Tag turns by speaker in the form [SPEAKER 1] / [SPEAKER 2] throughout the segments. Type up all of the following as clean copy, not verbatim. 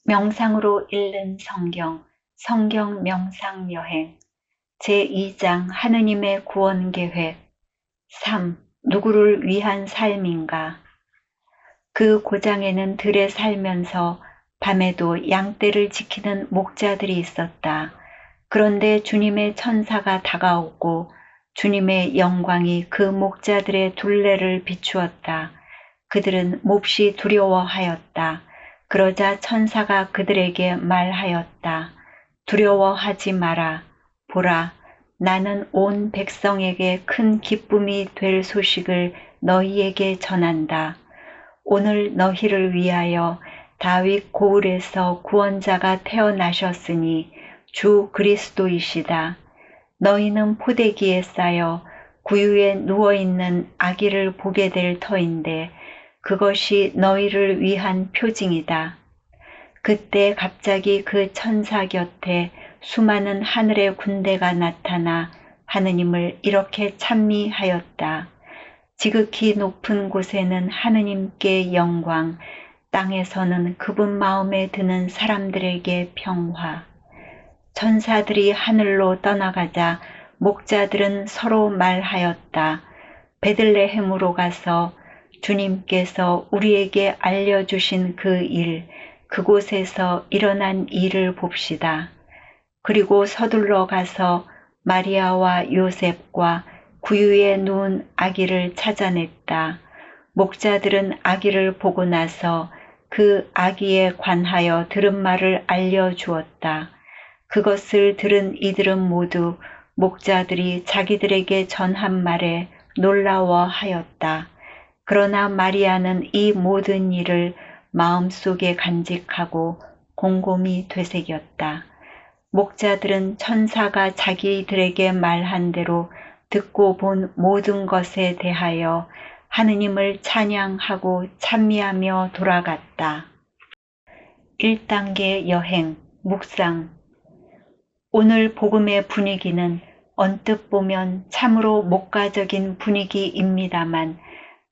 [SPEAKER 1] 명상으로 읽는 성경, 성경 명상 여행, 제2장 하느님의 구원 계획, 3. 누구를 위한 삶인가? 그 고장에는 들에 살면서 밤에도 양떼를 지키는 목자들이 있었다. 그런데 주님의 천사가 다가오고 주님의 영광이 그 목자들의 둘레를 비추었다. 그들은 몹시 두려워하였다. 그러자 천사가 그들에게 말하였다. 두려워하지 마라. 보라, 나는 온 백성에게 큰 기쁨이 될 소식을 너희에게 전한다. 오늘 너희를 위하여 다윗 고을에서 구원자가 태어나셨으니 주 그리스도이시다. 너희는 포대기에 쌓여 구유에 누워있는 아기를 보게 될 터인데 그것이 너희를 위한 표징이다. 그때 갑자기 그 천사 곁에 수많은 하늘의 군대가 나타나 하느님을 이렇게 찬미하였다. 지극히 높은 곳에는 하느님께 영광, 땅에서는 그분 마음에 드는 사람들에게 평화. 천사들이 하늘로 떠나가자 목자들은 서로 말하였다. 베들레헴으로 가서 주님께서 우리에게 알려주신 그 일, 그곳에서 일어난 일을 봅시다. 그리고 서둘러 가서 마리아와 요셉과 구유에 누운 아기를 찾아냈다. 목자들은 아기를 보고 나서 그 아기에 관하여 들은 말을 알려주었다. 그것을 들은 이들은 모두 목자들이 자기들에게 전한 말에 놀라워하였다. 그러나 마리아는 이 모든 일을 마음속에 간직하고 곰곰이 되새겼다. 목자들은 천사가 자기들에게 말한 대로 듣고 본 모든 것에 대하여 하느님을 찬양하고 찬미하며 돌아갔다. 1단계 여행, 묵상. 오늘 복음의 분위기는 언뜻 보면 참으로 목가적인 분위기입니다만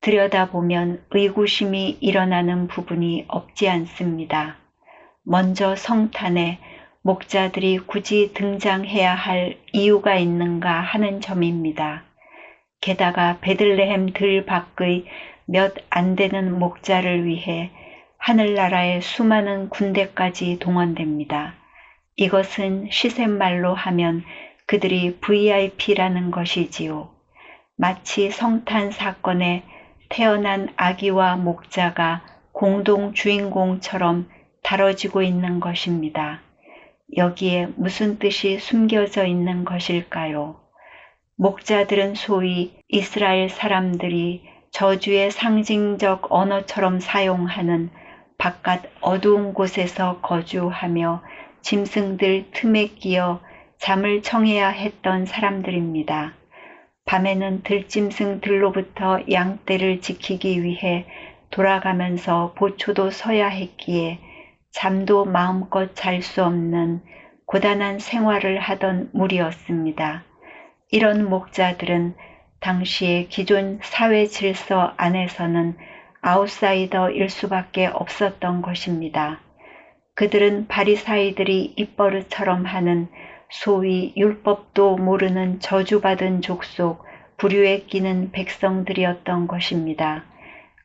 [SPEAKER 1] 들여다보면 의구심이 일어나는 부분이 없지 않습니다. 먼저 성탄에 목자들이 굳이 등장해야 할 이유가 있는가 하는 점입니다. 게다가 베들레헴 들 밖의 몇 안 되는 목자를 위해 하늘나라의 수많은 군대까지 동원됩니다. 이것은 시샘말로 하면 그들이 VIP라는 것이지요. 마치 성탄 사건에 태어난 아기와 목자가 공동 주인공처럼 다뤄지고 있는 것입니다. 여기에 무슨 뜻이 숨겨져 있는 것일까요? 목자들은 소위 이스라엘 사람들이 저주의 상징적 언어처럼 사용하는 바깥 어두운 곳에서 거주하며 짐승들 틈에 끼어 잠을 청해야 했던 사람들입니다. 밤에는 들짐승들로부터 양떼를 지키기 위해 돌아가면서 보초도 서야 했기에 잠도 마음껏 잘 수 없는 고단한 생활을 하던 무리였습니다. 이런 목자들은 당시의 기존 사회 질서 안에서는 아웃사이더일 수밖에 없었던 것입니다. 그들은 바리사이들이 입버릇처럼 하는 소위 율법도 모르는 저주받은 족속, 부류에 끼는 백성들이었던 것입니다.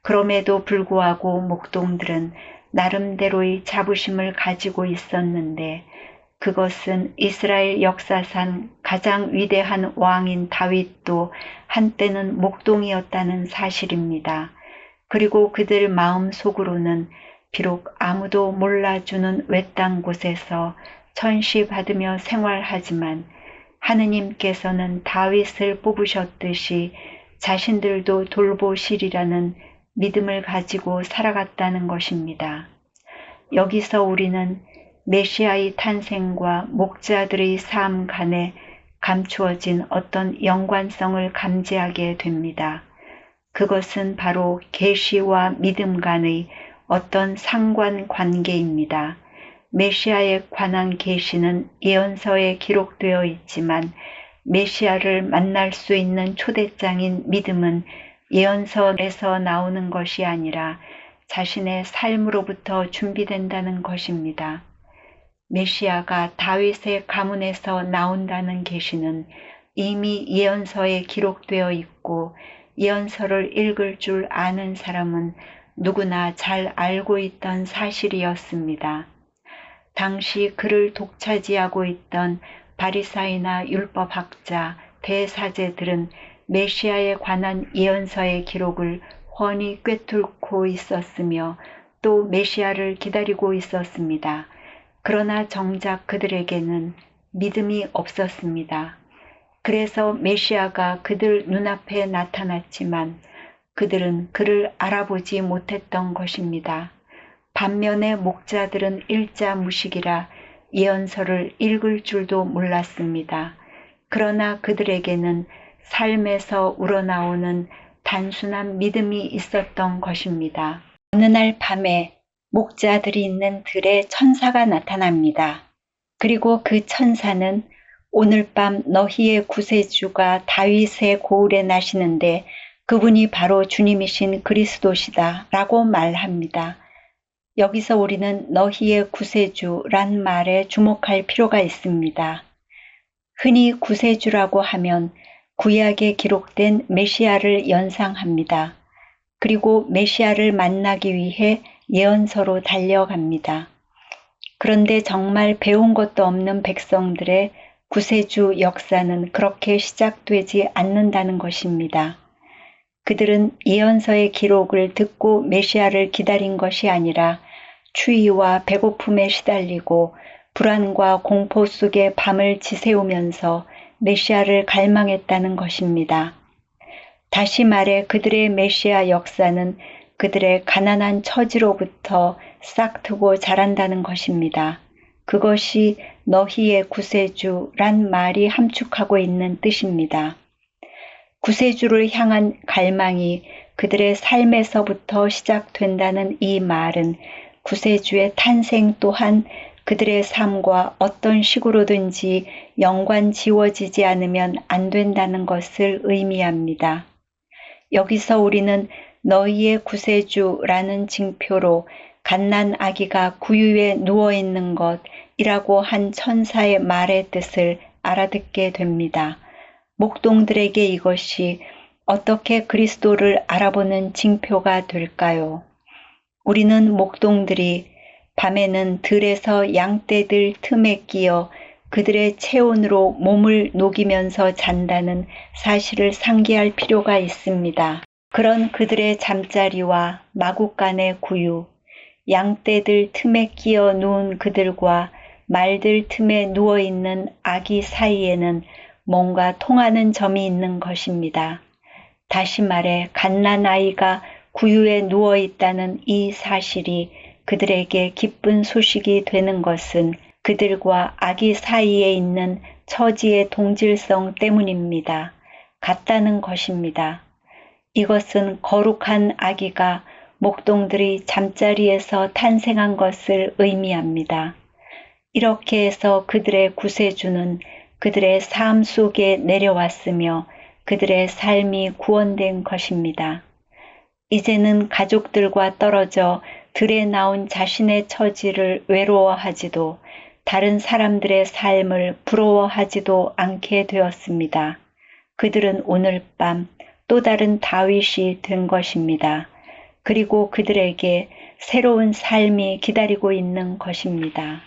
[SPEAKER 1] 그럼에도 불구하고 목동들은 나름대로의 자부심을 가지고 있었는데 그것은 이스라엘 역사상 가장 위대한 왕인 다윗도 한때는 목동이었다는 사실입니다. 그리고 그들 마음 속으로는 비록 아무도 몰라주는 외딴 곳에서 천시받으며 생활하지만 하느님께서는 다윗을 뽑으셨듯이 자신들도 돌보시리라는 믿음을 가지고 살아갔다는 것입니다. 여기서 우리는 메시아의 탄생과 목자들의 삶 간에 감추어진 어떤 연관성을 감지하게 됩니다. 그것은 바로 계시와 믿음 간의 어떤 상관관계입니다. 메시아에 관한 계시는 예언서에 기록되어 있지만 메시아를 만날 수 있는 초대장인 믿음은 예언서에서 나오는 것이 아니라 자신의 삶으로부터 준비된다는 것입니다. 메시아가 다윗의 가문에서 나온다는 계시는 이미 예언서에 기록되어 있고 예언서를 읽을 줄 아는 사람은 누구나 잘 알고 있던 사실이었습니다. 당시 그를 독차지하고 있던 바리사이나 율법학자, 대사제들은 메시아에 관한 예언서의 기록을 훤히 꿰뚫고 있었으며 또 메시아를 기다리고 있었습니다. 그러나 정작 그들에게는 믿음이 없었습니다. 그래서 메시아가 그들 눈앞에 나타났지만 그들은 그를 알아보지 못했던 것입니다. 반면에 목자들은 일자무식이라 예언서를 읽을 줄도 몰랐습니다. 그러나 그들에게는 삶에서 우러나오는 단순한 믿음이 있었던 것입니다. 어느 날 밤에 목자들이 있는 들에 천사가 나타납니다. 그리고 그 천사는 오늘 밤 너희의 구세주가 다윗의 고을에 나시는데 그분이 바로 주님이신 그리스도시다 라고 말합니다. 여기서 우리는 너희의 구세주란 말에 주목할 필요가 있습니다. 흔히 구세주라고 하면 구약에 기록된 메시아를 연상합니다. 그리고 메시아를 만나기 위해 예언서로 달려갑니다. 그런데 정말 배운 것도 없는 백성들의 구세주 역사는 그렇게 시작되지 않는다는 것입니다. 그들은 예언서의 기록을 듣고 메시아를 기다린 것이 아니라 추위와 배고픔에 시달리고 불안과 공포 속에 밤을 지새우면서 메시아를 갈망했다는 것입니다. 다시 말해 그들의 메시아 역사는 그들의 가난한 처지로부터 싹트고 자란다는 것입니다. 그것이 너희의 구세주란 말이 함축하고 있는 뜻입니다. 구세주를 향한 갈망이 그들의 삶에서부터 시작된다는 이 말은 구세주의 탄생 또한 그들의 삶과 어떤 식으로든지 연관 지워지지 않으면 안 된다는 것을 의미합니다. 여기서 우리는 너희의 구세주라는 징표로 갓난 아기가 구유에 누워있는 것이라고 한 천사의 말의 뜻을 알아듣게 됩니다. 목동들에게 이것이 어떻게 그리스도를 알아보는 징표가 될까요? 우리는 목동들이 밤에는 들에서 양떼들 틈에 끼어 그들의 체온으로 몸을 녹이면서 잔다는 사실을 상기할 필요가 있습니다. 그런 그들의 잠자리와 마구간의 구유, 양떼들 틈에 끼어 누운 그들과 말들 틈에 누워있는 아기 사이에는 뭔가 통하는 점이 있는 것입니다. 다시 말해 갓난아이가 구유에 누워있다는 이 사실이 그들에게 기쁜 소식이 되는 것은 그들과 아기 사이에 있는 처지의 동질성 때문입니다. 같다는 것입니다. 이것은 거룩한 아기가 목동들이 잠자리에서 탄생한 것을 의미합니다. 이렇게 해서 그들의 구세주는 그들의 삶 속에 내려왔으며 그들의 삶이 구원된 것입니다. 이제는 가족들과 떨어져 들에 나온 자신의 처지를 외로워하지도 다른 사람들의 삶을 부러워하지도 않게 되었습니다. 그들은 오늘 밤 또 다른 다윗이 된 것입니다. 그리고 그들에게 새로운 삶이 기다리고 있는 것입니다.